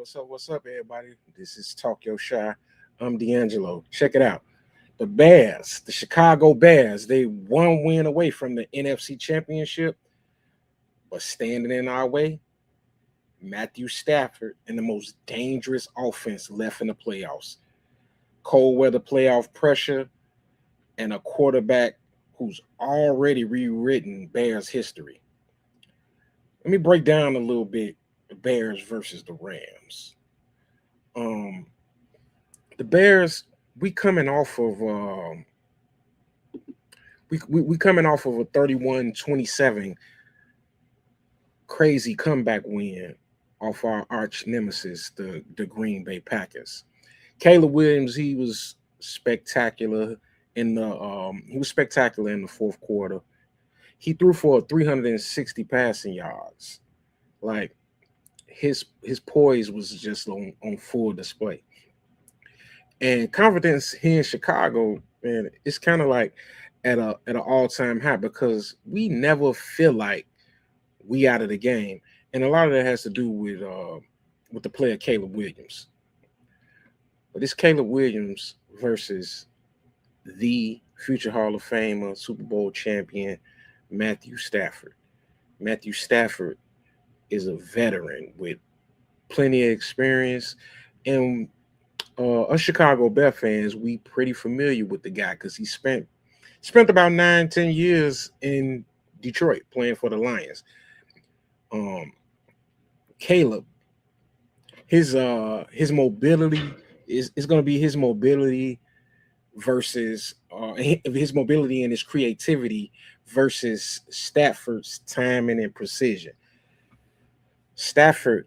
What's up? What's up, everybody? This is Talk Your Shy. I'm D'Angelo. Check it out. The Bears, the Chicago Bears, they one win away from the NFC Championship, but standing in our way, Matthew Stafford and the most dangerous offense left in the playoffs. Cold weather playoff pressure and a quarterback who's already rewritten Bears history. Let me break down a little bit the Bears versus the Rams. Um, the Bears, we coming off of we coming off of a 31-27 crazy comeback win off our arch nemesis, the Green Bay Packers. Caleb Williams, he was spectacular in the fourth quarter. He threw for 360 passing yards. Like his poise was just on full display. And confidence here in Chicago, man, it's kind of like at an all-time high because we never feel like we out of the game. And a lot of that has to do with the player Caleb Williams. But it's Caleb Williams versus the future Hall of Famer, Super Bowl champion, Matthew Stafford. Matthew Stafford is a veteran with plenty of experience. And us Chicago Bears fans, we pretty familiar with the guy because he spent about 9-10 years in Detroit playing for the Lions. Caleb, his mobility is going to be his mobility versus his mobility and his creativity versus Stafford's timing and precision. Stafford,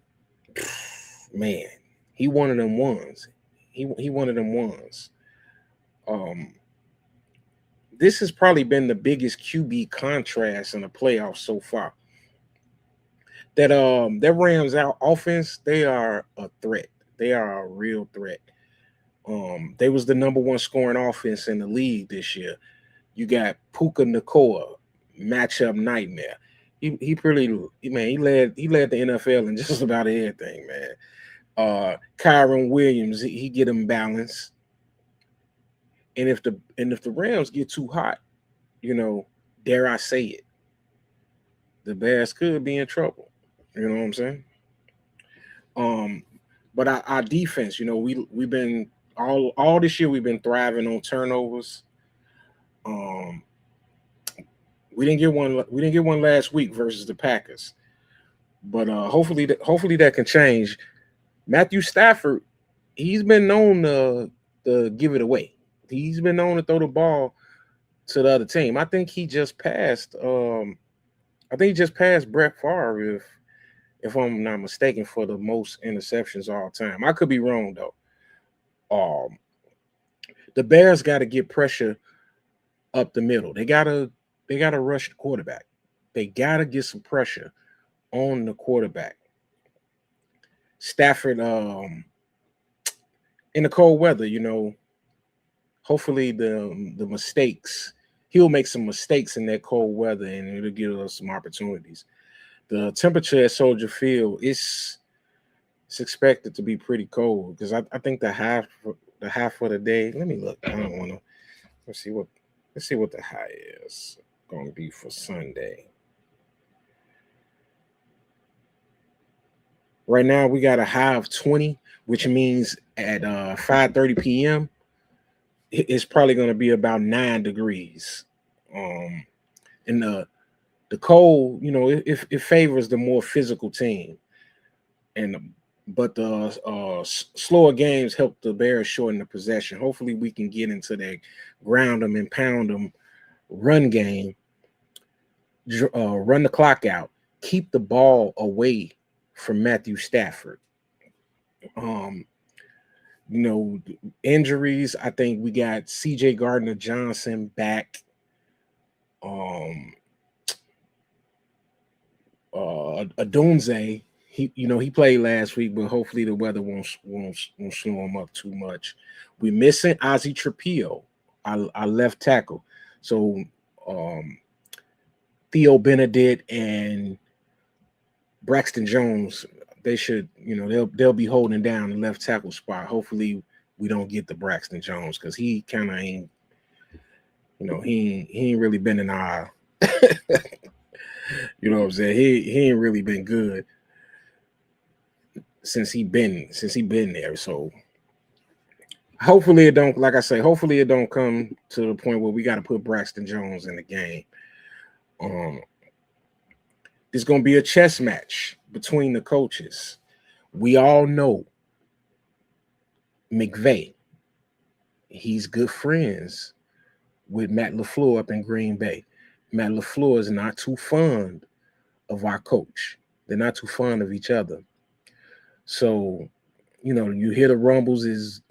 man, he one of them ones. He one of them ones. This has probably been the biggest QB contrast in the playoffs so far. That Rams out offense, they are a threat. They are a real threat. They was the number one scoring offense in the league this year. You got Puka Nacua, matchup nightmare. He led the NFL in just about everything, man. Kyron Williams, he get him balance. And if the Rams get too hot, dare I say it, the Bears could be in trouble. You know what I'm saying? But our defense, we've been all this year we've been thriving on turnovers. We didn't get one last week versus the Packers, but hopefully that can change. Matthew Stafford, he's been known to give it away. He's been known to throw the ball to the other team. I think he just passed. Brett Favre, if I'm not mistaken, for the most interceptions all time. I could be wrong though. The Bears got to get pressure up the middle. They gotta rush the quarterback. They gotta get some pressure on the quarterback. Stafford, in the cold weather, hopefully the mistakes, he'll make some mistakes in that cold weather and it'll give us some opportunities. The temperature at Soldier Field is expected to be pretty cold because I think the high for the day. Let me look. I don't want to. Let's see what the high is going to be for Sunday. Right now we got a high of 20, which means at 5:30 p.m. it's probably going to be about 9 degrees. And the cold, it favors the more physical team, but the slower games help the Bears shorten the possession. Hopefully, we can get into that ground them and pound them run game, run the clock out, keep the ball away from Matthew Stafford. Injuries. I think we got C.J. Gardner-Johnson back. Adunze, he played last week, but hopefully the weather won't slow him up too much. We're missing Ozzie Trapillo, our left tackle. So Theo Benedict and Braxton Jones, they should, they'll be holding down the left tackle spot. Hopefully, we don't get the Braxton Jones because he kind of ain't, he ain't really been in our, you know what I'm saying? He ain't really been good since he been there. So hopefully it don't, like I say, hopefully it don't come to the point where we got to put Braxton Jones in the game. There's gonna be a chess match between the coaches. We all know McVay. He's good friends with Matt LaFleur up in Green Bay. Matt LaFleur is not too fond of our coach. They're not too fond of each other. So, you hear the rumbles is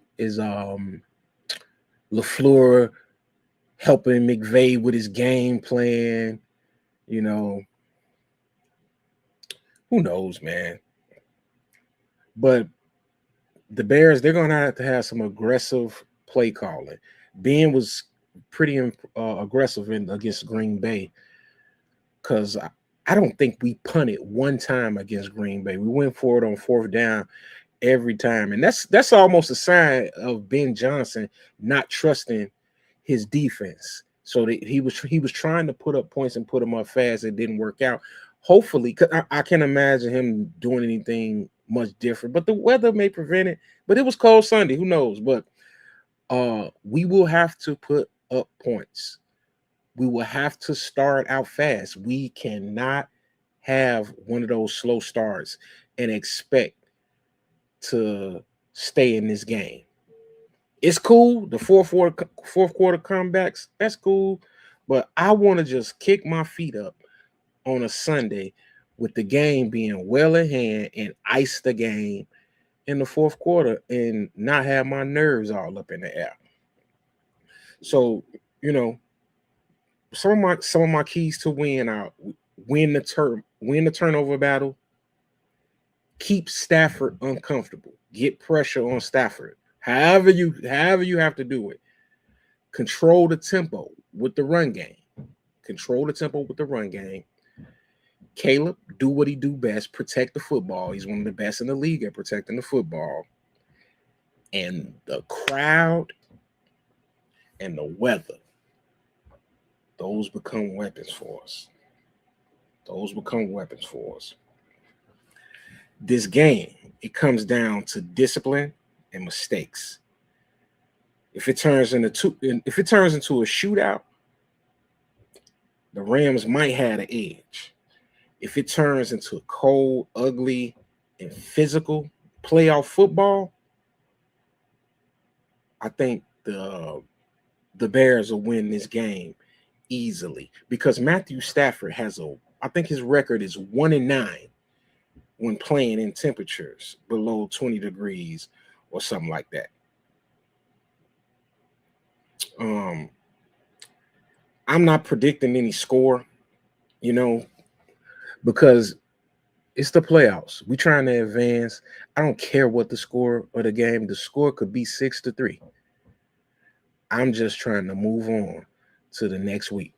LaFleur helping McVay with his game plan. Who knows, man? But the Bears, they're going to have some aggressive play calling. Ben was pretty aggressive against Green Bay because I don't think we punted one time against Green Bay. We went for it on fourth down every time. And that's almost a sign of Ben Johnson not trusting his defense. So that he was trying to put up points and put them up fast. It didn't work out. Hopefully, because I can't imagine him doing anything much different. But the weather may prevent it. But it was cold Sunday. Who knows? But we will have to put up points. We will have to start out fast. We cannot have one of those slow starts and expect to stay in this game. It's cool. The fourth quarter comebacks, that's cool. But I want to just kick my feet up on a Sunday with the game being well in hand and ice the game in the fourth quarter and not have my nerves all up in the air. So, some of my keys to win are win the turnover battle, keep Stafford uncomfortable, get pressure on Stafford. However you have to do it. Control the tempo with the run game. Caleb, do what he do best, protect the football. He's one of the best in the league at protecting the football. And the crowd and the weather, those become weapons for us. This game, it comes down to discipline and mistakes. If it turns into a shootout, the Rams might have an edge. If it turns into cold, ugly, and physical playoff football, I think the Bears will win this game easily because Matthew Stafford I think his record is 1-9 when playing in temperatures below 20 degrees or something like that. I'm not predicting any score, because it's the playoffs. We trying to advance. I don't care what the score of the game. The score could be 6-3. I'm just trying to move on to the next week.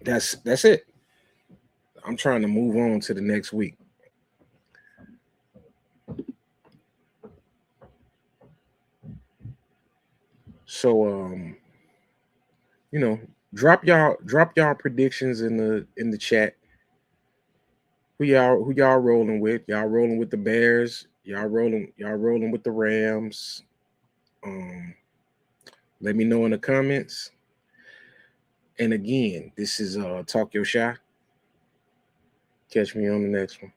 That's it. I'm trying to move on to the next week. So drop y'all predictions in the chat. Who y'all rolling with? Y'all rolling with the Bears? Y'all rolling with the Rams? Let me know in the comments. And again, this is Talk Your Shot. Catch me on the next one.